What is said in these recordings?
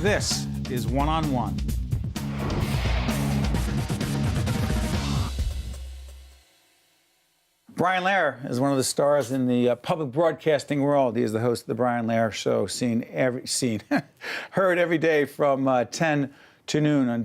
This is One on One. Brian Lehrer is one of the stars in the public broadcasting world. He is the host of the Brian Lehrer Show, heard every day from 10 to noon on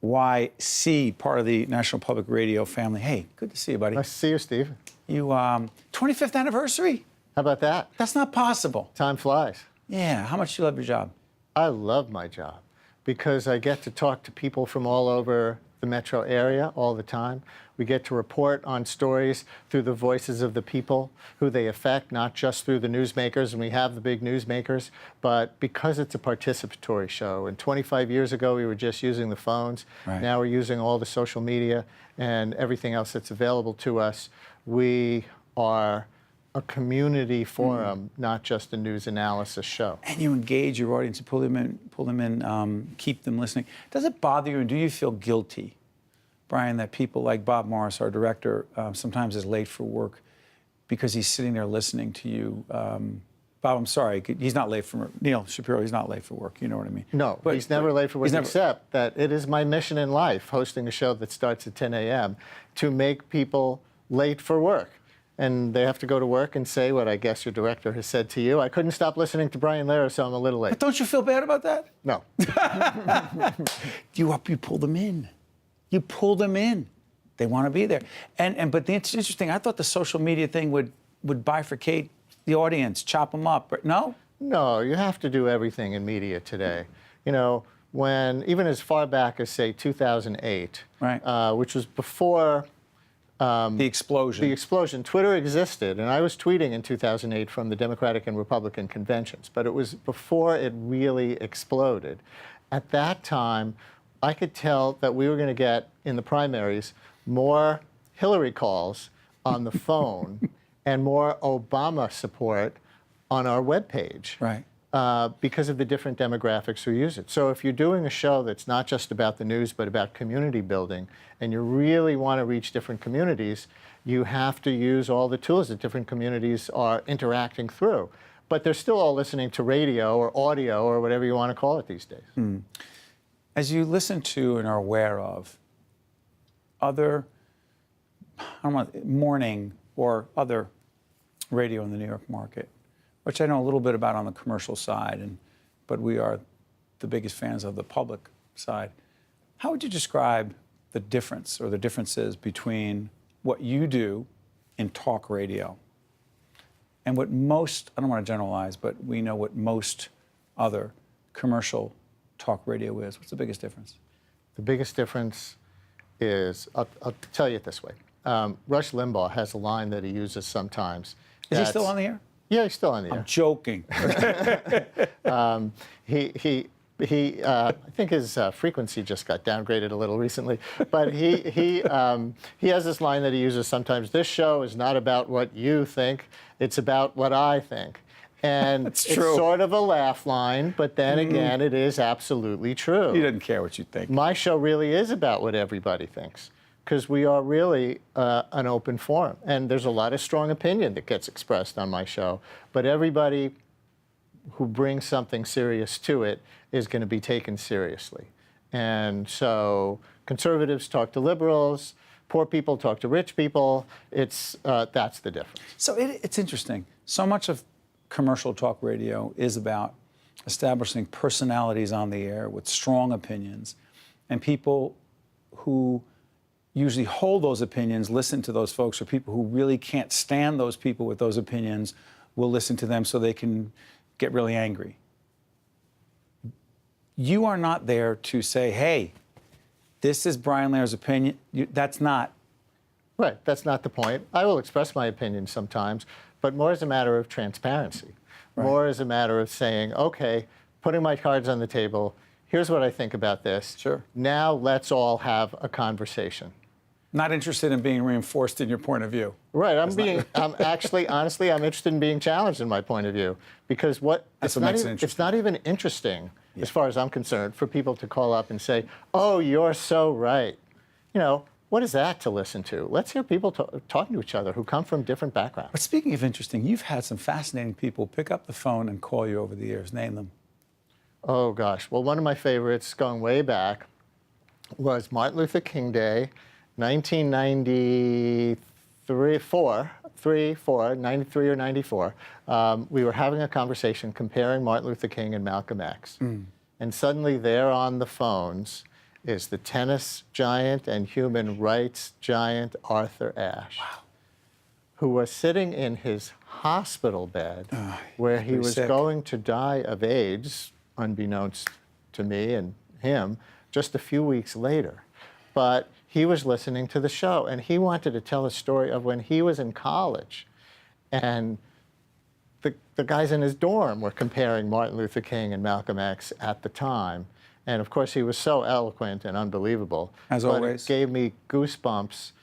WNYC, part of the National Public Radio family. Hey, good to see you, buddy. Nice to see you, Steve. You, 25th anniversary? How about that? That's not possible. Time flies. Yeah, how much do you love your job? I love my job because I get to talk to people from all over the metro area all the time. We get to report on stories through the voices of the people who they affect, not just through the newsmakers, and we have the big newsmakers, but because it's a participatory show. And 25 years ago, we were just using the phones. Right. Now we're using all the social media and everything else that's available to us. We are a community forum, not just a news analysis show. And you engage your audience, you pull them in, keep them listening. Does it bother you, and do you feel guilty, Brian, that people like Bob Morris, our director, sometimes is late for work because he's sitting there listening to you? Bob, I'm sorry, he's not late for work. Neil Shapiro, he's not late for work, you know what I mean? No, but he's never late for work, except that it is my mission in life, hosting a show that starts at 10 a.m., to make people late for work. And they have to go to work and say what I guess your director has said to you. I couldn't stop listening to Brian Lehrer, so I'm a little late. But don't you feel bad about that? No. You pull them in. You pull them in. They want to be there. But it's interesting. I thought the social media thing would bifurcate the audience, chop them up. No? No, you have to do everything in media today. You know, when even as far back as, say, 2008, right. Which was before the explosion. The explosion. Twitter existed, and I was tweeting in 2008 from the Democratic and Republican conventions, but it was before it really exploded. At that time, I could tell that we were going to get, in the primaries, more Hillary calls on the phone and more Obama support on our webpage. Right. Because of the different demographics who use it. So if you're doing a show that's not just about the news, but about community building, and you really want to reach different communities, you have to use all the tools that different communities are interacting through. But they're still all listening to radio or audio or whatever you want to call it these days. As you listen to and are aware of other, morning or other radio in the New York market, which I know a little bit about on the commercial side, but we are the biggest fans of the public side. How would you describe the difference or the differences between what you do in talk radio and what most, I don't want to generalize, but we know what most other commercial talk radio is? What's the biggest difference? The biggest difference is, I'll tell you it this way. Rush Limbaugh has a line that he uses sometimes. Is he still on the air? Yeah, he's still on the air. I'm joking. I think his frequency just got downgraded a little recently, but he has this line that he uses sometimes. This show is not about what you think; it's about what I think. And it's sort of a laugh line, but then again, it is absolutely true. He doesn't care what you think. My show really is about what everybody thinks, because we are really an open forum. And there's a lot of strong opinion that gets expressed on my show, but everybody who brings something serious to it is going to be taken seriously. And so conservatives talk to liberals, poor people talk to rich people. That's the difference. So it's interesting. So much of commercial talk radio is about establishing personalities on the air with strong opinions, and people who usually hold those opinions, listen to those folks, or people who really can't stand those people with those opinions will listen to them so they can get really angry. You are not there to say, hey, this is Brian Lehrer's opinion. That's not. Right, that's not the point. I will express my opinion sometimes, but more as a matter of transparency. Right. More as a matter of saying, okay, putting my cards on the table, here's what I think about this. Sure. Now let's all have a conversation. Not interested in being reinforced in your point of view. Right. I'm actually, honestly, I'm interested in being challenged in my point of view, because it's not even interesting, as far as I'm concerned, for people to call up and say, oh, you're so right. You know, what is that to listen to? Let's hear people talking to each other who come from different backgrounds. But speaking of interesting, you've had some fascinating people pick up the phone and call you over the years. Name them. Oh, gosh. Well, one of my favorites going way back was Martin Luther King Day, 1993, 93 or 94. We were having a conversation comparing Martin Luther King and Malcolm X. And suddenly there on the phones is the tennis giant and human rights giant Arthur Ashe, who was sitting in his hospital bed where he was going to die of AIDS, unbeknownst to me and him, just a few weeks later. But he was listening to the show, and he wanted to tell a story of when he was in college, and the guys in his dorm were comparing Martin Luther King and Malcolm X at the time. And of course, he was so eloquent and unbelievable. As but always. It gave me goosebumps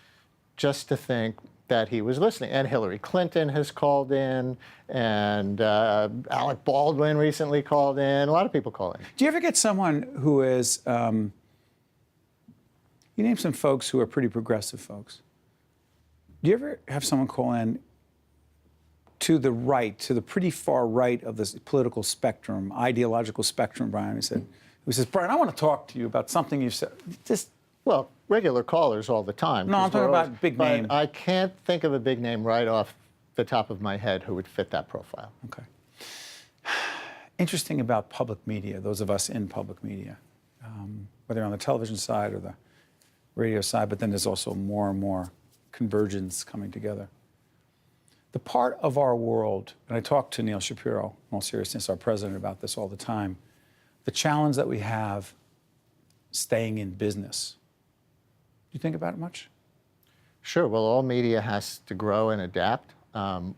just to think that he was listening. And Hillary Clinton has called in, and Alec Baldwin recently called in. A lot of people call in. Do you ever get someone who is, you name some folks who are pretty progressive folks. Do you ever have someone call in to the right, to the pretty far right of this political spectrum, ideological spectrum, Brian, who says, Brian, I want to talk to you about something you said. Just Well, regular callers all the time. No, I'm talking about big name. I can't think of a big name right off the top of my head who would fit that profile. Okay. Interesting about public media, those of us in public media, whether on the television side or the radio side, but then there's also more and more convergence coming together. The part of our world, and I talk to Neil Shapiro, in all seriousness, our president, about this all the time, the challenge that we have staying in business. Do you think about it much? Sure. Well, all media has to grow and adapt.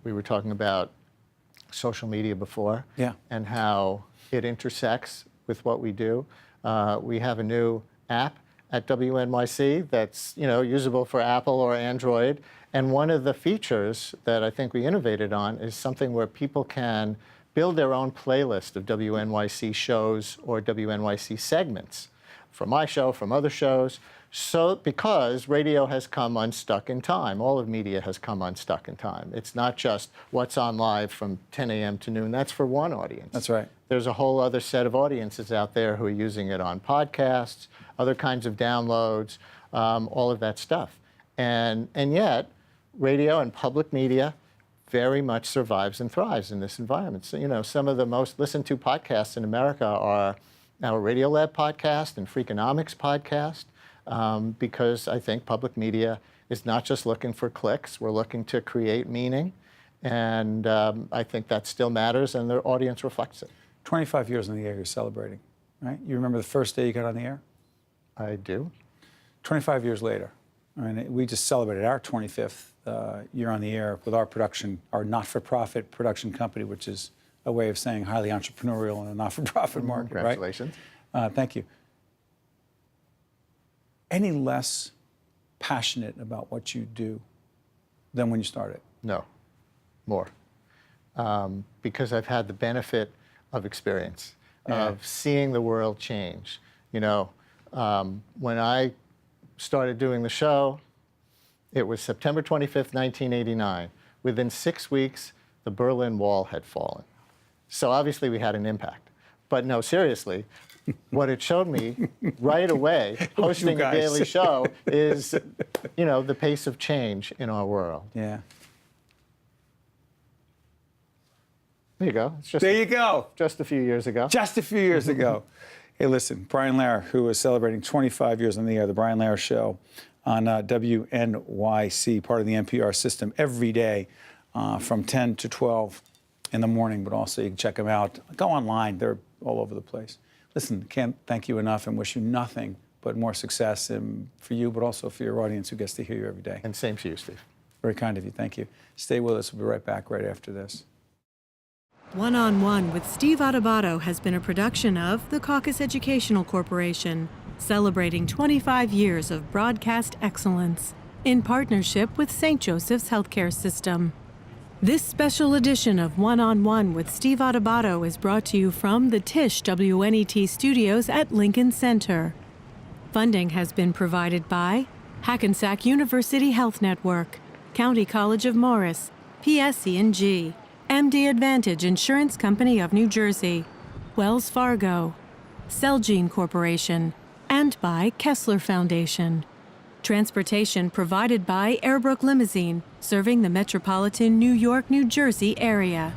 We were talking about social media before, and how it intersects with what we do. We have a new app at WNYC that's usable for Apple or Android. And one of the features that I think we innovated on is something where people can build their own playlist of WNYC shows or WNYC segments from my show, from other shows. So because radio has come unstuck in time, all of media has come unstuck in time. It's not just what's on live from 10 a.m. to noon. That's for one audience. That's right. There's a whole other set of audiences out there who are using it on podcasts, other kinds of downloads, all of that stuff. And yet, radio and public media very much survives and thrives in this environment. So, some of the most listened to podcasts in America are our Radiolab podcast and Freakonomics podcast, because I think public media is not just looking for clicks. We're looking to create meaning, and I think that still matters, and their audience reflects it. 25 years on the air you're celebrating, right? You remember the first day you got on the air? I do. 25 years later. I mean, we just celebrated our 25th year on the air with our production, our not-for-profit production company, which is a way of saying highly entrepreneurial in a not-for-profit market, Congratulations. Right? Thank you. Any less passionate about what you do than when you started? No, more. Because I've had the benefit of experience, of seeing the world change. When I started doing the show, it was September 25th, 1989. Within 6 weeks, the Berlin Wall had fallen. So obviously we had an impact. But no, seriously, what it showed me right away, hosting a daily show, is, the pace of change in our world. Yeah. There you go. It's just There you go. Just a few years ago. Just a few years ago. Hey, listen, Brian Lehrer, who is celebrating 25 years on the air, The Brian Lehrer Show on WNYC, part of the NPR system, every day from 10 to 12 in the morning, but also you can check them out. Go online. They're all over the place. Listen, can't thank you enough and wish you nothing but more success for you, but also for your audience who gets to hear you every day. And same to you, Steve. Very kind of you. Thank you. Stay with us. We'll be right back right after this. One-on-One with Steve Adubato has been a production of the Caucus Educational Corporation, celebrating 25 years of broadcast excellence in partnership with St. Joseph's Healthcare System. This special edition of One-on-One with Steve Adubato is brought to you from the Tisch WNET studios at Lincoln Center. Funding has been provided by Hackensack University Health Network, County College of Morris, PSE&G, MD Advantage Insurance Company of New Jersey, Wells Fargo, Celgene Corporation, and by Kessler Foundation. Transportation provided by Airbrook Limousine, serving the metropolitan New York, New Jersey area.